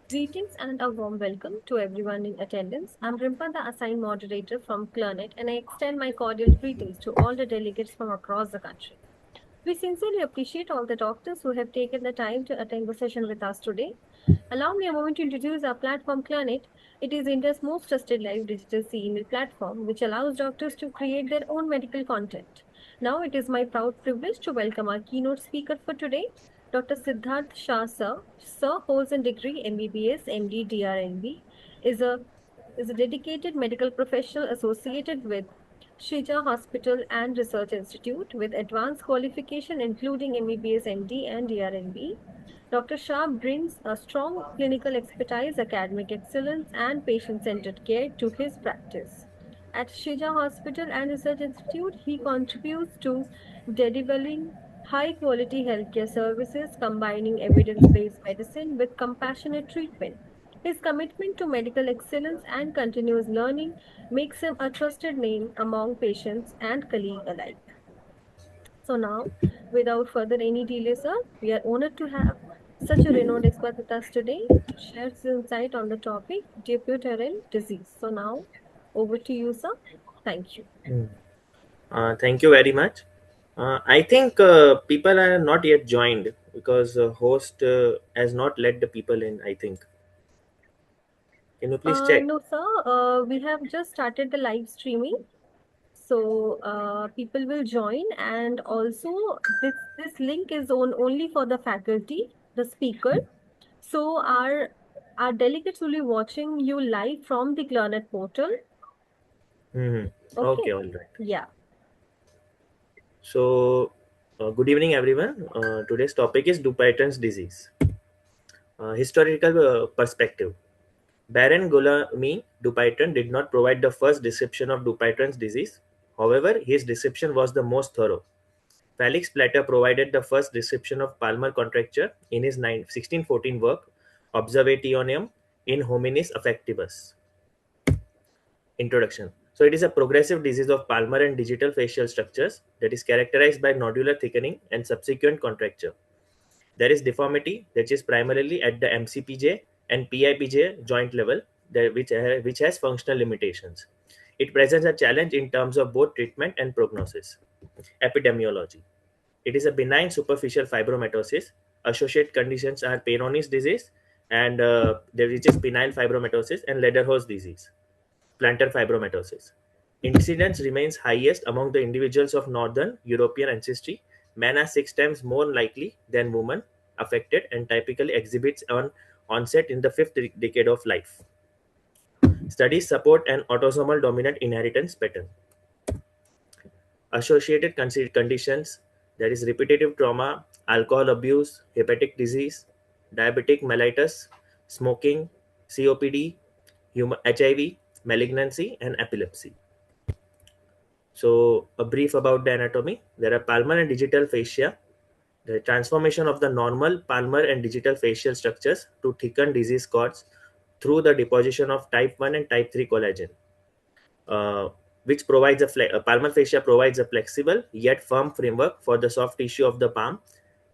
Greetings and a warm welcome to everyone in attendance. I'm Rimpa, the assigned moderator from Clarnet, and I extend my cordial greetings to all the delegates from across the country. We sincerely appreciate all the doctors who have taken the time to attend the session with us today. Allow me a moment to introduce our platform, Clarnet. It is India's most trusted live digital email platform, which allows doctors to create their own medical content. Now, it is my proud privilege to welcome our keynote speaker for today, Dr. Siddharth Shah, sir. Sir holds a degree MBBS, MD, DRNB, is a is a dedicated medical professional associated with Shrija Hospital and Research Institute with advanced qualification including MBBS, MD, and DRNB. Dr. Shah brings a strong clinical expertise, academic excellence, and patient centered care to his practice. At Shija Hospital and Research Institute, he contributes to delivering high quality healthcare services, combining evidence based medicine with compassionate treatment. His commitment to medical excellence and continuous learning makes him a trusted name among patients and colleagues alike. So now, without further any delay, sir, we are honored to have such a renowned expert with us today to share his insight on the topic Dupuytren disease. So now, over to you, sir. Thank you. Mm. Thank you very much. I think people are not yet joined because host has not let the people in. I think. Can you please check? No, sir. We have just started the live streaming, so people will join, and also this link is on only for the faculty, the speaker. So our delegates will be watching you live from the Clarnet portal. Hmm. Okay, Okay. all right. Yeah. So, good evening, everyone. Today's topic is Dupuytren's disease. Historical perspective. Baron Guillaume Dupuytren did not provide the first description of Dupuytren's disease. However, his description was the most thorough. Felix Platter provided the first description of palmar contracture in his 1614 work, Observationem in Hominis Affectivus. Introduction. So, it is a progressive disease of palmar and digital facial structures that is characterized by nodular thickening and subsequent contracture. There is deformity that is primarily at the MCPJ and PIPJ joint level, which has functional limitations. It presents a challenge in terms of both treatment and prognosis. Epidemiology. It is a benign superficial fibromatosis. Associated conditions are Peyronie's disease, and there is penile fibromatosis and Lederhose disease, plantar fibromatosis. Incidence remains highest among the individuals of Northern European ancestry. Men are 6 times more likely than women affected and typically exhibits on onset in the fifth decade of life. Studies support an autosomal dominant inheritance pattern. Associated conditions, there is repetitive trauma, alcohol abuse, hepatic disease, diabetic mellitus, smoking, COPD, HIV, malignancy, and epilepsy. So, a brief about the anatomy. There are palmar and digital fascia. The transformation of the normal palmar and digital facial structures to thicken disease cords through the deposition of type 1 and type 3 collagen, uh, which provides a palmar fascia provides a flexible yet firm framework for the soft tissue of the palm,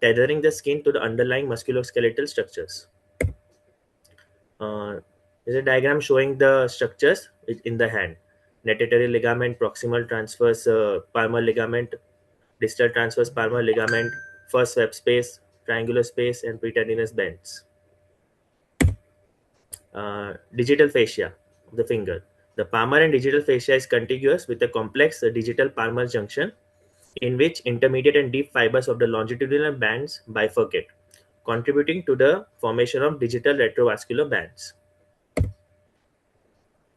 tethering the skin to the underlying musculoskeletal structures. Uh, there's a diagram showing the structures in the hand. Natatory ligament, proximal transverse palmar ligament, distal transverse palmar ligament, first web space, triangular space, and pretendinous bends. Digital fascia of the finger. The palmar and digital fascia is contiguous with a complex digital palmar junction in which intermediate and deep fibers of the longitudinal bands bifurcate, contributing to the formation of digital retrovascular bands.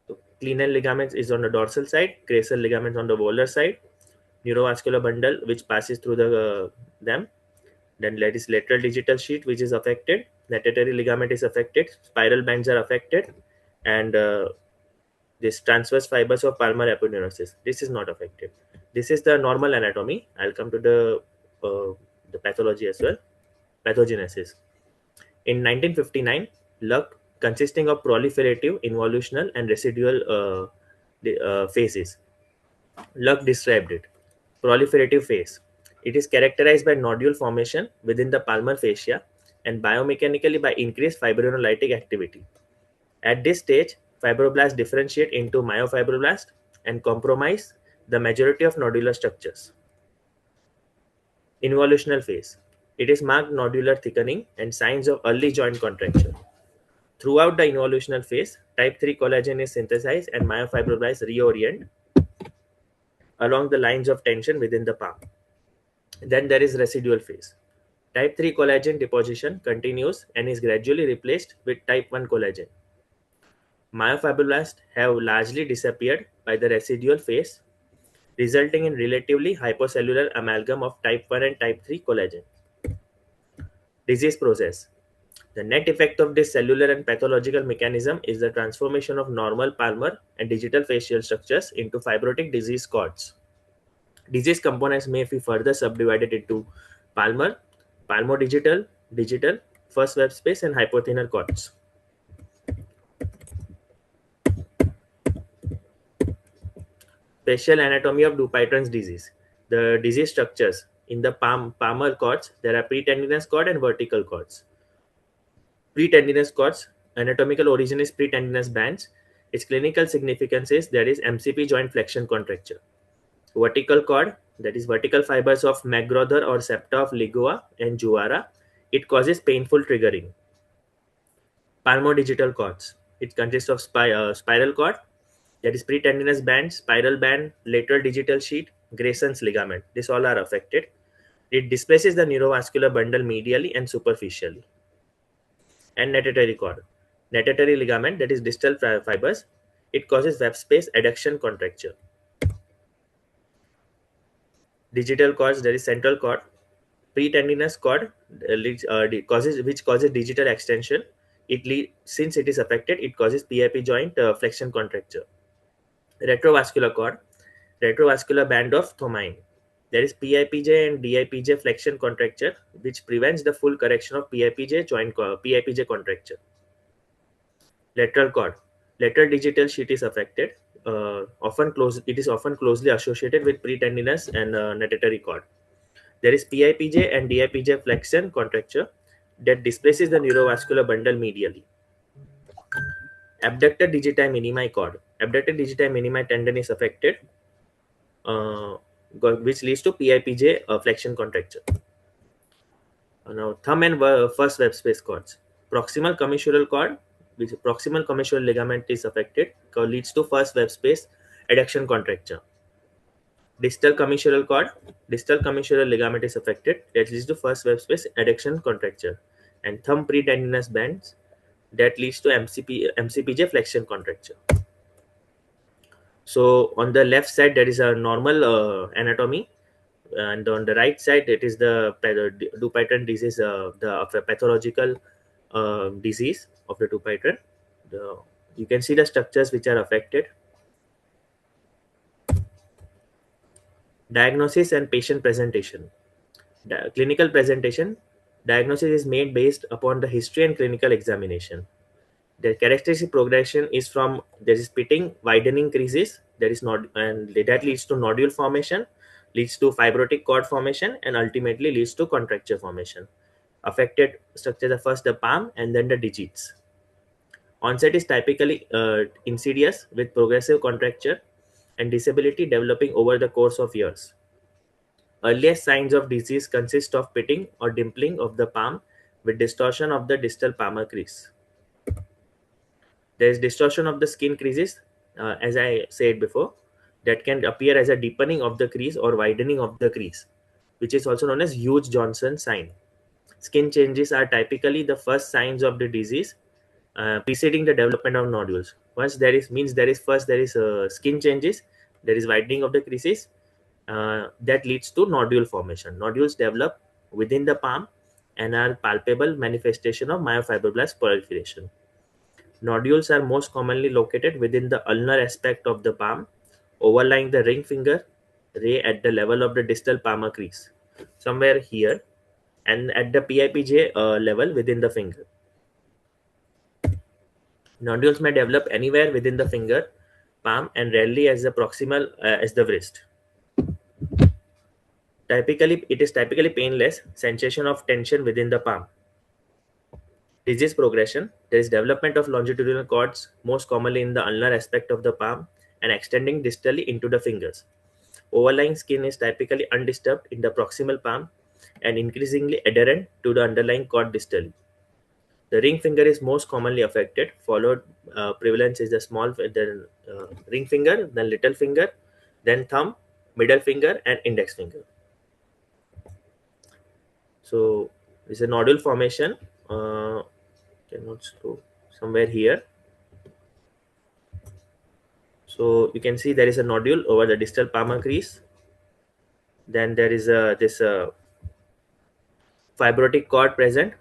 So, clenal ligaments is on the dorsal side, crassal ligaments on the volar side, neurovascular bundle which passes through them. Then there is lateral digital sheet which is affected, natatory ligament is affected, spiral bands are affected, and this transverse fibers of palmar aponeurosis. This is not affected. This is the normal anatomy. I'll come to the pathology as well. Pathogenesis. In 1959, Luck, consisting of proliferative, involutional, and residual phases, Luck described it. Proliferative phase. It is characterized by nodule formation within the palmar fascia, and biomechanically by increased fibrinolytic activity. At this stage, fibroblasts differentiate into myofibroblasts and compromise the majority of nodular structures. Involutional phase. It is marked nodular thickening and signs of early joint contraction. Throughout the involutional phase, type 3 collagen is synthesized and myofibroblasts reorient along the lines of tension within the palm. Then there is residual phase. Type 3 collagen deposition continues and is gradually replaced with type 1 collagen. Myofibroblasts have largely disappeared by the residual phase, resulting in relatively hypocellular amalgam of type 1 and type 3 collagen. Disease process. The net effect of this cellular and pathological mechanism is the transformation of normal palmar and digital facial structures into fibrotic disease cords. Disease components may be further subdivided into palmar, palmodigital, digital, first web space, and hypothenor cords. Facial anatomy of Dupuytren's disease. The disease structures in the palmar cords, there are pretendinous cord and vertical cords. Pretendinous cords, anatomical origin is pretendinous bands. Its clinical significance is there is MCP joint flexion contracture. Vertical cord, that is vertical fibers of McGrother or septa of Ligua and Juara. It causes painful triggering. Palmodigital cords. It consists of spiral cord, that is pretendinous band, spiral band, lateral digital sheet, Grayson's ligament. These all are affected. It displaces the neurovascular bundle medially and superficially. And natatory cord. Natatory ligament, that is distal fibers. It causes web space adduction contracture. Digital cords, there is central cord. Pretendinous cord causes digital extension. Since it is affected, it causes PIP joint flexion contracture. Retrovascular cord, retrovascular band of thomine. There is PIPJ and DIPJ flexion contracture, which prevents the full correction of PIPJ contracture. Lateral cord, lateral digital sheet is affected. It is often closely associated with pretendinous and natatory cord. There is PIPJ and DIPJ flexion contracture that displaces the neurovascular bundle medially. Abductor digiti minimi cord. Abductor digiti minimi tendon is affected, which leads to PIPJ flexion contracture. Now, thumb and first web space cords. Proximal commissural cord, which proximal commissural ligament is affected, leads to first web space adduction contracture. Distal commissural cord, distal commissural ligament is affected, that leads to first web space adduction contracture. And thumb pretendinous bands, that leads to MCPJ flexion contracture. So on the left side, there is a normal anatomy, and on the right side, it is the Dupuytren disease, the pathological disease of the Dupuytren. You can see the structures which are affected. Diagnosis and patient presentation. Clinical presentation. Diagnosis is made based upon the history and clinical examination. The characteristic progression is from there is pitting, widening creases, there is not, and that leads to nodule formation, leads to fibrotic cord formation, and ultimately leads to contracture formation. Affected structures are first the palm and then the digits. Onset is typically insidious with progressive contracture and disability developing over the course of years. Earliest signs of disease consist of pitting or dimpling of the palm with distortion of the distal palmar crease. There is distortion of the skin creases, as I said before, that can appear as a deepening of the crease or widening of the crease, which is also known as Hughes-Johnson sign. Skin changes are typically the first signs of the disease, preceding the development of nodules. Once there is skin changes, there is widening of the creases, that leads to nodule formation. Nodules develop within the palm and are palpable manifestation of myofibroblast proliferation. Nodules are most commonly located within the ulnar aspect of the palm, overlying the ring finger ray at the level of the distal palmar crease, somewhere here, and at the PIPJ level within the finger. Nodules may develop anywhere within the finger, palm, and rarely as the proximal as the wrist. It is typically painless sensation of tension within the palm. Disease progression. There is development of longitudinal cords, most commonly in the ulnar aspect of the palm and extending distally into the fingers. Overlying skin is typically undisturbed in the proximal palm and increasingly adherent to the underlying cord distally. The ring finger is most commonly affected, followed prevalence is the then ring finger, then little finger, then thumb, middle finger, and index finger. So it's a nodule formation. Cannot show somewhere here. So you can see there is a nodule over the distal palmar crease. Then there is a this fibrotic cord present,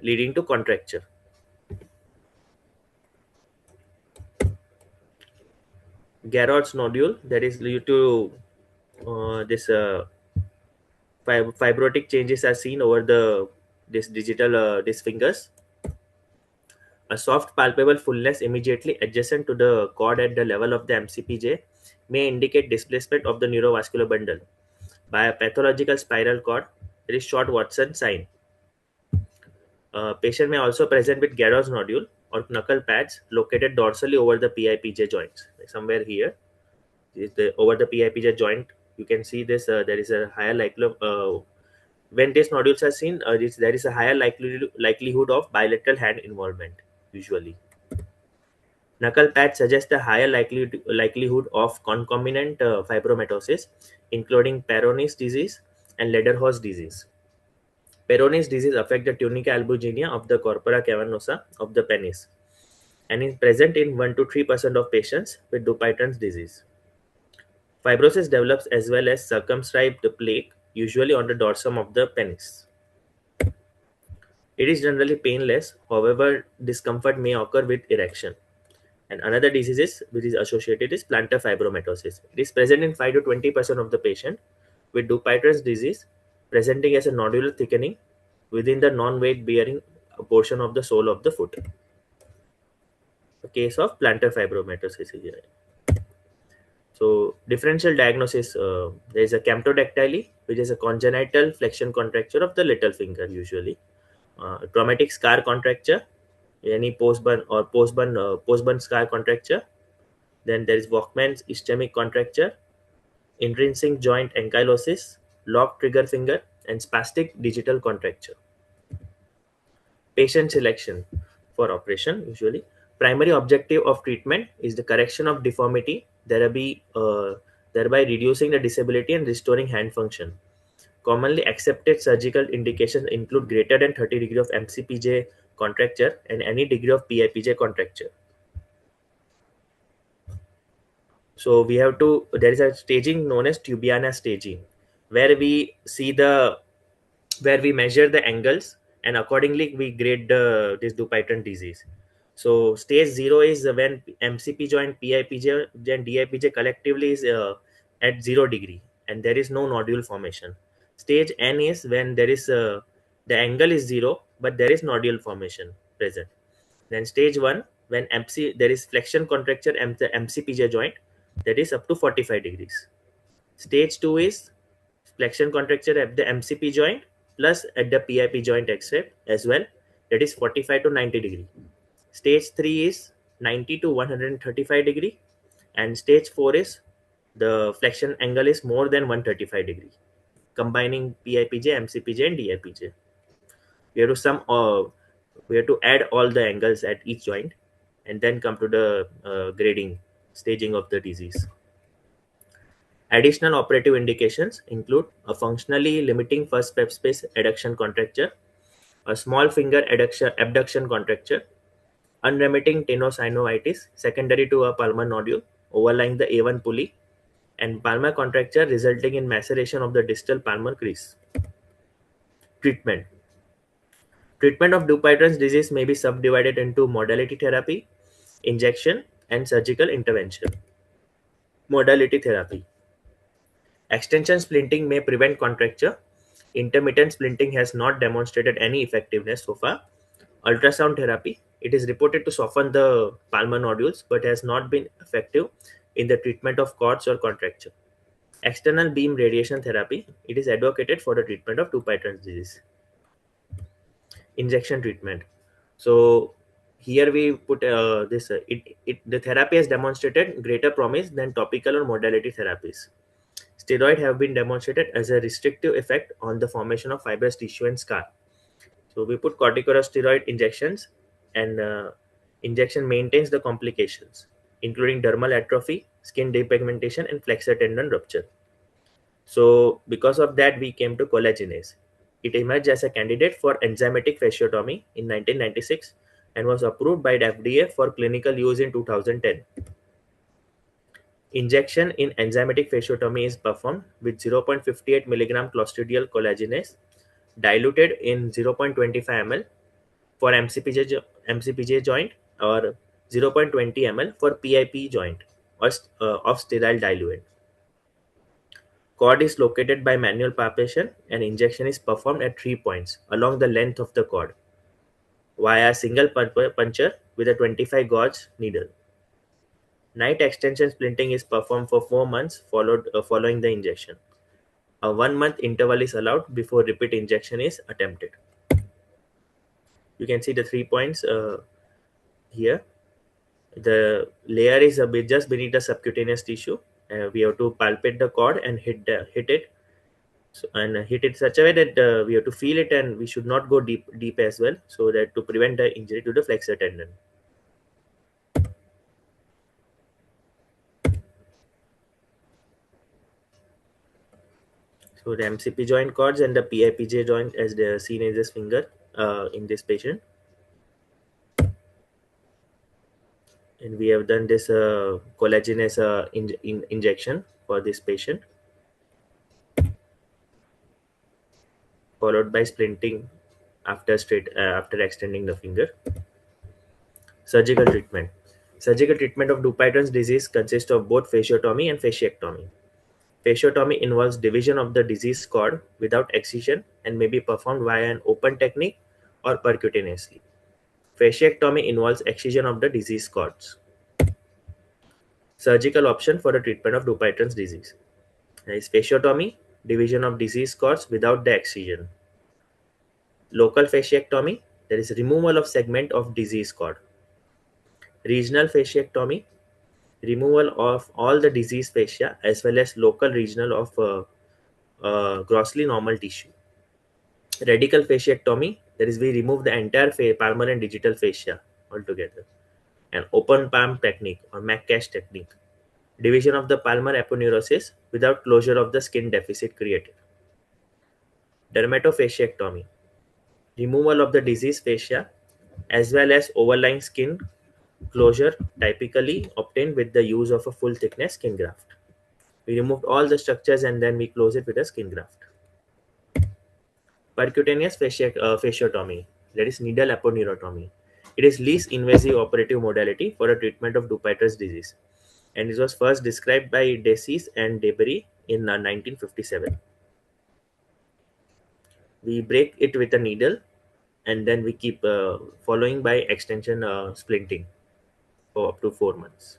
leading to contracture. Garrot's nodule that is due to this fibrotic changes are seen over the this digital these fingers. A soft palpable fullness immediately adjacent to the cord at the level of the MCPJ may indicate displacement of the neurovascular bundle. By a pathological spiral cord, there is short Watson sign. Patient may also present with Garrot's nodule or knuckle pads located dorsally over the PIPJ joints. Somewhere here is the over the PIPJ joint. You can see this. There is a higher likelihood when these nodules are seen. There is a higher likelihood of bilateral hand involvement. Usually, knuckle pads suggest a higher likelihood of concomitant fibromatosis, including Peyronie's disease and Lederhose disease. Peyronie's disease affects the tunica albuginea of the corpora cavernosa of the penis and is present in 1 to 3% of patients with Dupuytren's disease. Fibrosis develops as well as circumscribed plaque, usually on the dorsum of the penis. It is generally painless, however, discomfort may occur with erection. And another disease which is associated is plantar fibromatosis. It is present in 5 to 20% of the patient with Dupuytren's disease, presenting as a nodular thickening within the non-weight bearing portion of the sole of the foot. A case of plantar fibromatosis is here. So differential diagnosis, there is a camptodactyly, which is a congenital flexion contracture of the little finger usually. Traumatic scar contracture, any post-burn scar contracture. Then there is Walkman's ischemic contracture, intrinsic joint ankylosis, lock trigger finger, and spastic digital contracture. Patient selection for operation usually. Primary objective of treatment is the correction of deformity, thereby reducing the disability and restoring hand function. Commonly accepted surgical indications include greater than 30 degree of MCPJ contracture and any degree of PIPJ contracture. So we have to, there is a staging known as Tubiana staging, where we see where we measure the angles and accordingly we grade this Dupuytren disease. So stage 0 is when MCP joint, PIPJ and DIPJ collectively is at 0 degree and there is no nodule formation. Stage N is when there is the angle is 0 but there is nodule formation present. Then stage 1 when there is flexion contracture the MCPJ joint, that is up to 45 degrees. Stage 2 is flexion contracture at the MCP joint plus at the PIP joint except as well, that is 45 to 90 degree. Stage 3 is 90 to 135 degree and stage 4 is the flexion angle is more than 135 degree, combining PIPJ, MCPJ and DIPJ. We have to we have to add all the angles at each joint and then come to the grading staging of the disease. Additional operative indications include a functionally limiting first step space adduction contracture, a small finger abduction contracture, unremitting tenosynovitis secondary to a palmar nodule overlying the A1 pulley, and palmar contracture resulting in maceration of the distal palmar crease. Treatment. Treatment of Dupuytren's disease may be subdivided into modality therapy, injection, and surgical intervention. Modality therapy. Extension splinting may prevent contracture. Intermittent splinting has not demonstrated any effectiveness so far. Ultrasound therapy. It is reported to soften the palmar nodules but has not been effective in the treatment of cords or contracture. External beam radiation therapy. It is advocated for the treatment of Dupuytren's disease. injection treatment. So here we put the therapy has demonstrated greater promise than topical or modality therapies. Steroid have been demonstrated as a restrictive effect on the formation of fibrous tissue and scar. So we put corticosteroid injections, and injection maintains the complications, including dermal atrophy, skin depigmentation, and flexor tendon rupture. So because of that, we came to collagenase. It emerged as a candidate for enzymatic fasciotomy in 1996 and was approved by the FDA for clinical use in 2010. Injection in enzymatic fasciotomy is performed with 0.58 milligram clostridial collagenase diluted in 0.25 ml for MCPJ joint, or 0.20 ml for PIP joint, or of sterile diluent. Cord is located by manual palpation, and injection is performed at 3 points along the length of the cord via a single puncture with a 25 gauge needle. Night extension splinting is performed for 4 months following the injection. A 1 month interval is allowed before repeat injection is attempted. You can see the 3 points here. The layer is a bit just beneath the subcutaneous tissue. We have to palpate the cord and hit it, and hit it such a way that we have to feel it, and we should not go deep as well, so that to prevent the injury to the flexor tendon. So the MCP joint cords and the PIPJ joint, as they are seen in this finger in this patient, and we have done this collagenase injection for this patient, followed by splinting after extending the finger. Surgical treatment. Surgical treatment of Dupuytren's disease consists of both fasciotomy and fasciectomy. Fasciotomy involves division of the diseased cord without excision and may be performed via an open technique or percutaneously. Fasciectomy involves excision of the diseased cords. Surgical option for the treatment of Dupuytren's disease is fasciotomy, division of diseased cords without the excision. Local fasciectomy, there is removal of segment of diseased cord. Regional fasciectomy, removal of all the diseased fascia as well as local regional of grossly normal tissue. Radical fasciectomy, that is, we remove the entire palmar and digital fascia altogether. An open palm technique or McCash technique, division of the palmar aponeurosis without closure of the skin deficit created. Dermatofasciectomy, removal of the diseased fascia as well as overlying skin closure, typically obtained with the use of a full thickness skin graft. We removed all the structures and then we close it with a skin graft. Percutaneous fasciotomy, that is needle aponeurotomy. It is least invasive operative modality for the treatment of Dupuytren's disease, and it was first described by Decis and Debris in 1957. We break it with a needle, and then we keep following by extension splinting for up to 4 months.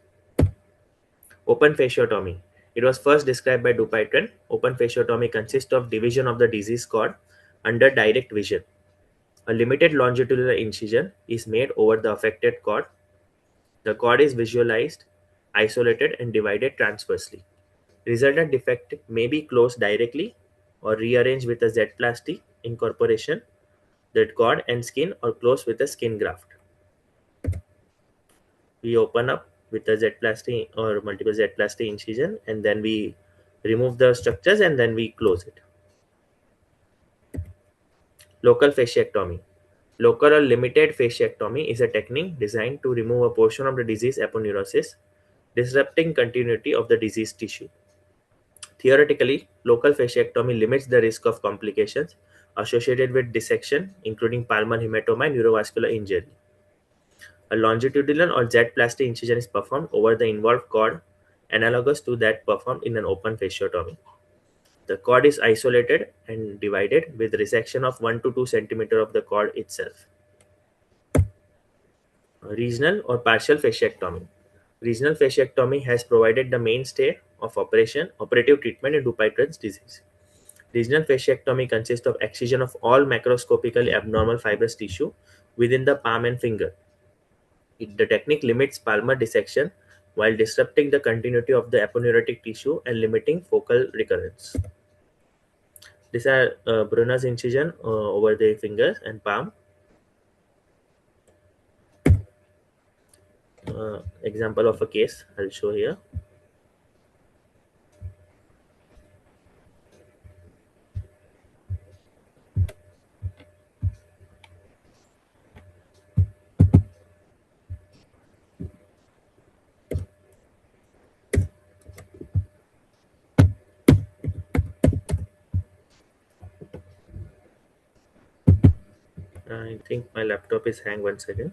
Open fasciotomy. It was first described by Dupuytren. Open fasciotomy consists of division of the diseased cord under direct vision. A limited longitudinal incision is made over the affected cord. The cord is visualized, isolated, and divided transversely. Resultant defect may be closed directly or rearranged with a Z-plasty incorporation, that cord and skin, or closed with a skin graft. We open up with a Z-plasty or multiple Z-plasty incision, and then we remove the structures and then we close it. Local fasciectomy. Local or limited fasciectomy is a technique designed to remove a portion of the disease aponeurosis, disrupting continuity of the diseased tissue. Theoretically, local fasciectomy limits the risk of complications associated with dissection, including palmar hematoma and neurovascular injury. A longitudinal or Z-plasty incision is performed over the involved cord, analogous to that performed in an open fasciotomy. The cord is isolated and divided with resection of 1 to 2 cm of the cord itself. Regional or partial fasciectomy. Regional fasciectomy has provided the mainstay of operative treatment in Dupuytren's disease. Regional fasciectomy consists of excision of all macroscopically abnormal fibrous tissue within the palm and finger. The technique limits palmar dissection while disrupting the continuity of the aponeurotic tissue and limiting focal recurrence. These are Brunner's incision over the fingers and palm. Example of a case I'll show here. I think my laptop is hang. One second.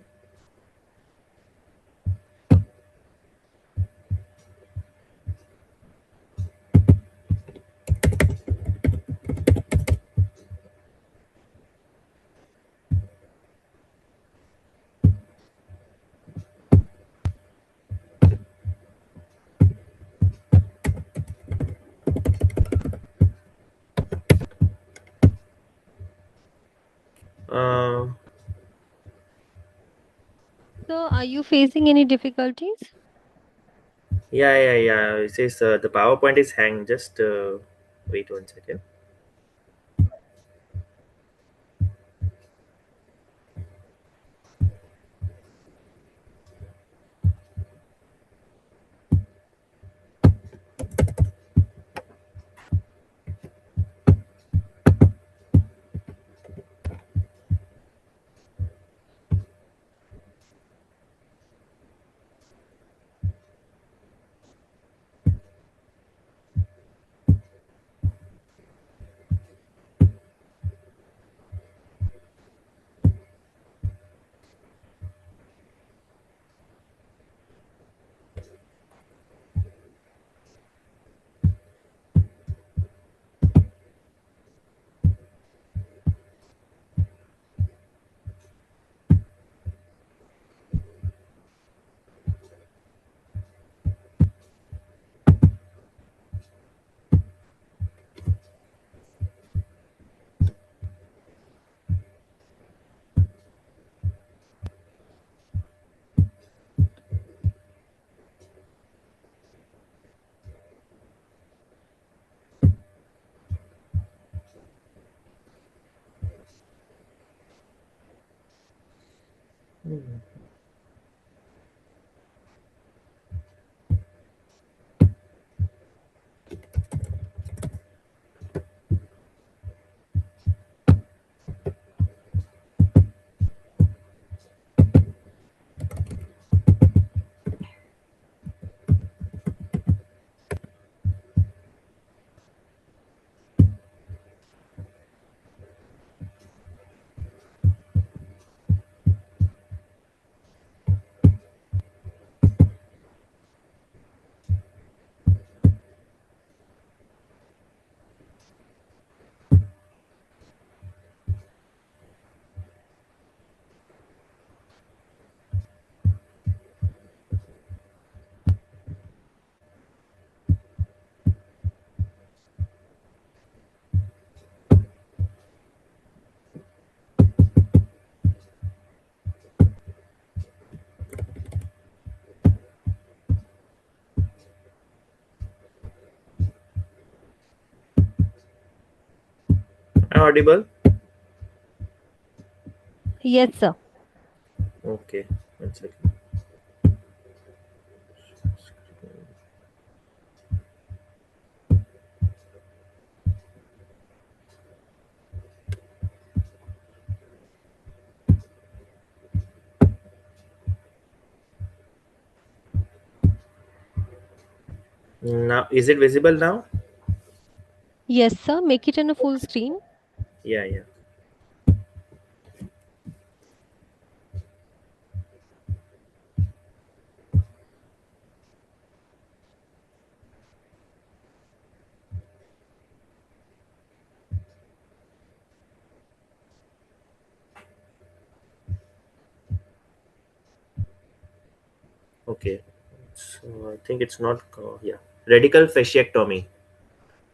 Uh, So, are you facing any difficulties? yeah. It says the PowerPoint is hang. Just wait 1 second. Am I audible? Yes, sir. Okay. 1 second. Now, is it visible now? Yes, sir. Make it in a full screen. Yeah. Okay. So I think it's not. Yeah. Radical fasciectomy.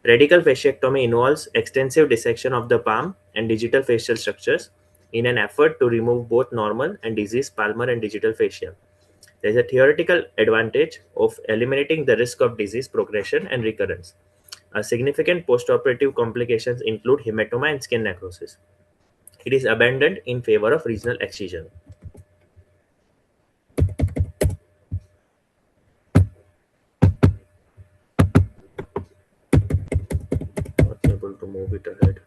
Radical fasciectomy involves extensive dissection of the palm and digital facial structures in an effort to remove both normal and diseased palmar and digital fascia. There is a theoretical advantage of eliminating the risk of disease progression and recurrence. Significant postoperative complications include hematoma and skin necrosis. It is abandoned in favor of regional excision. Not able to move it ahead.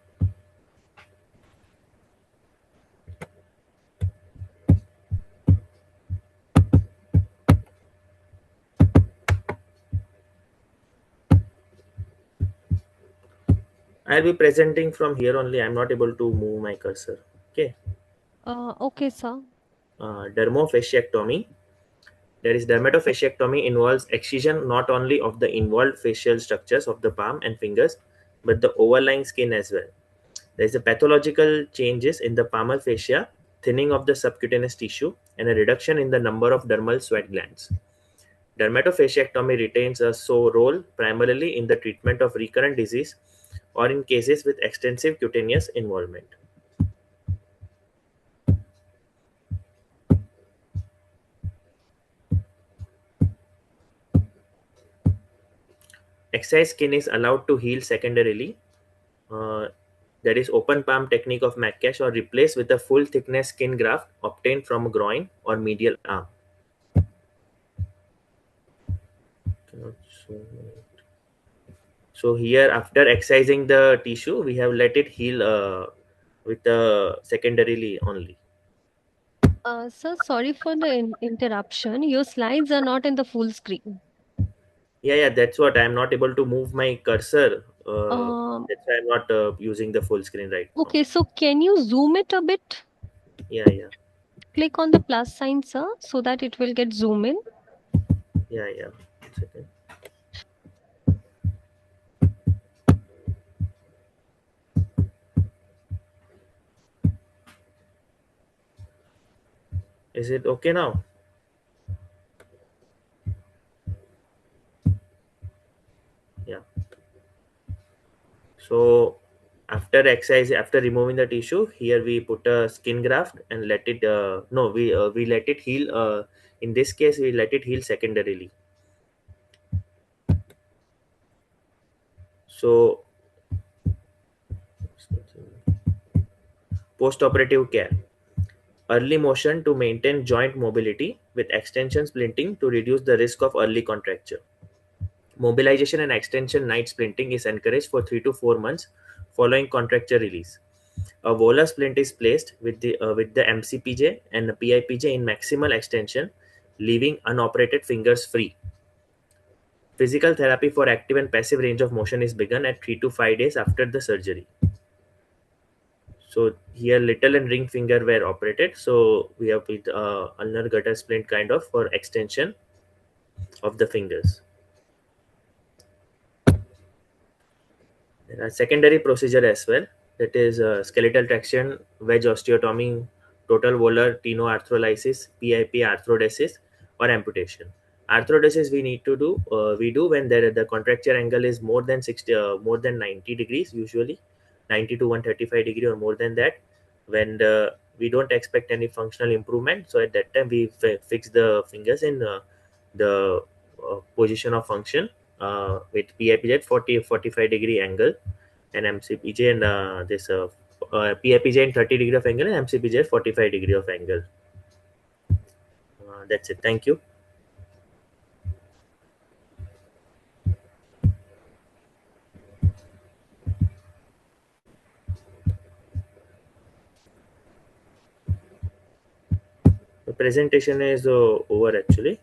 I'll be presenting from here only. I'm not able to move my cursor. Okay. Okay, sir. Dermofasciectomy. There is dermatofasciectomy involves excision not only of the involved facial structures of the palm and fingers, but the overlying skin as well. There is a pathological changes in the palmar fascia, thinning of the subcutaneous tissue, and a reduction in the number of dermal sweat glands. Dermatofasciectomy retains a so role primarily in the treatment of recurrent disease or in cases with extensive cutaneous involvement. Excised skin is allowed to heal secondarily, uh, that is open palm technique of Maccash, or replaced with a full thickness skin graft obtained from a groin or medial arm. Cannot show it. So here, after excising the tissue, we have let it heal with secondarily only. Sir, sorry for the interruption. Your slides are not in the full screen. Yeah, that's what I'm not able to move my cursor. Um, That's why I'm not using the full screen right now. okay, so can you zoom it a bit? Yeah. Click on the plus sign, sir, so that it will get zoom in. Yeah. 1 second. Is it okay now? Yeah. So after removing the tissue, here we put a skin graft and let it. No, we let it heal. In this case, we let it heal secondarily. So post-operative care. Early motion to maintain joint mobility with extension splinting to reduce the risk of early contracture. Mobilization and extension night splinting is encouraged for 3 to 4 months following contracture release. A volar splint is placed with the MCPJ and the PIPJ in maximal extension, leaving unoperated fingers free. Physical therapy for active and passive range of motion is begun at 3 to 5 days after the surgery. So here little and ring finger were operated. So we have with ulnar gutter splint kind of for extension of the fingers. There are secondary procedure as well. That is skeletal traction, wedge osteotomy, total volar tenoarthrolysis, PIP arthrodesis, or amputation. Arthrodesis we need to do. We do when the contracture angle is more than 60, more than 90 degrees, usually 90 to 135 degree or more than that. When we don't expect any functional improvement, so at that time we fix the fingers in the position of function with PIPJ at 45 degree angle, and MCPJ and this PIPJ in 30 degree of angle and MCPJ at 45 degree of angle. That's it. Thank you. The presentation is over actually.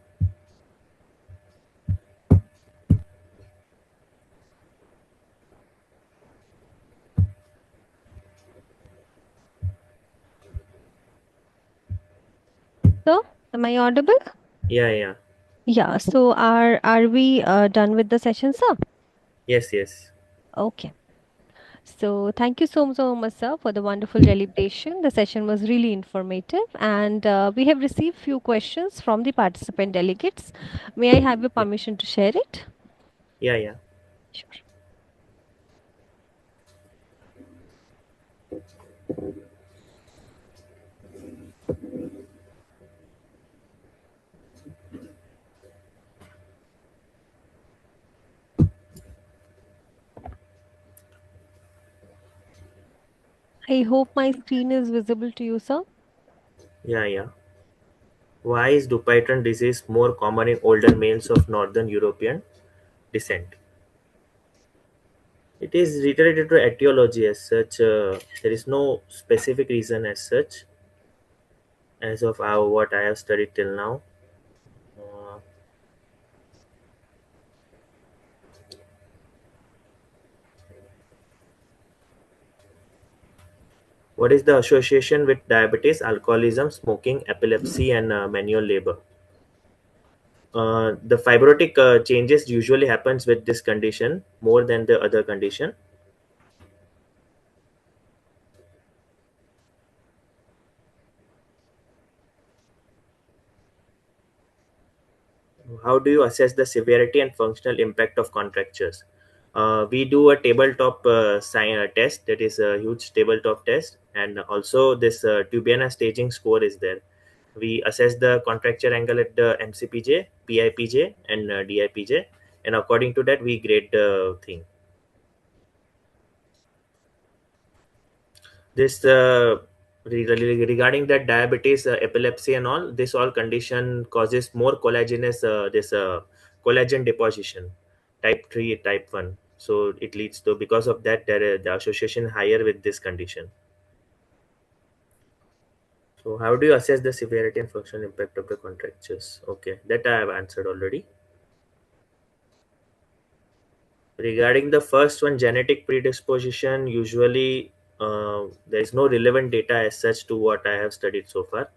Sir, am I audible? Yeah. Yeah, so are we done with the session, sir? Yes. Okay. So thank you so much, sir, for the wonderful deliberation. The session was really informative, and we have received few questions from the participant delegates. May I have your Yeah. permission to share it? Yeah. Sure. I hope my screen is visible to you, sir. Yeah, yeah. Why is Dupuytren disease more common in older males of Northern European descent? It is related to etiology as such. There is no specific reason as such, as of what I have studied till now. Uh, what is the association with diabetes, alcoholism, smoking, epilepsy, and manual labor? The fibrotic changes usually happens with this condition more than the other condition. How do you assess the severity and functional impact of contractures? We do a tabletop test, that is a huge tabletop test, and also this Tubiana staging score is there. We assess the contracture angle at the MCPJ, PIPJ, and DIPJ, and according to that, we grade the thing. This regarding that diabetes, epilepsy, and all this all condition causes more collagenous this collagen deposition, type 3, type 1. So it leads to, because of that, the association higher with this condition. So how do you assess the severity and functional impact of the contractures? Okay, that I have answered already. Regarding the first one, genetic predisposition, usually there is no relevant data as such to what I have studied so far.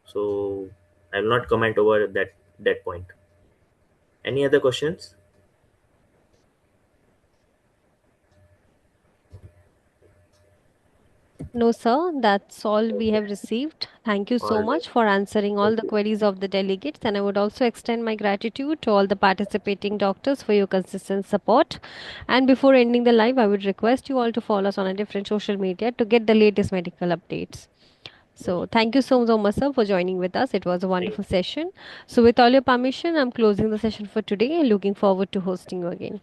So I will not comment over that point. Any other questions? No, sir, that's all we have received. Thank you All so right. much for answering all Thank the you. queries of the delegates, and I would also extend my gratitude to all the participating doctors for your consistent support. And before ending the live, I would request you all to follow us on a different social media to get the latest medical updates. So, thank you so much, sir, for joining with us. It was a Thank wonderful you. session. So, with all your permission, I'm closing the session for today and looking forward to hosting you again.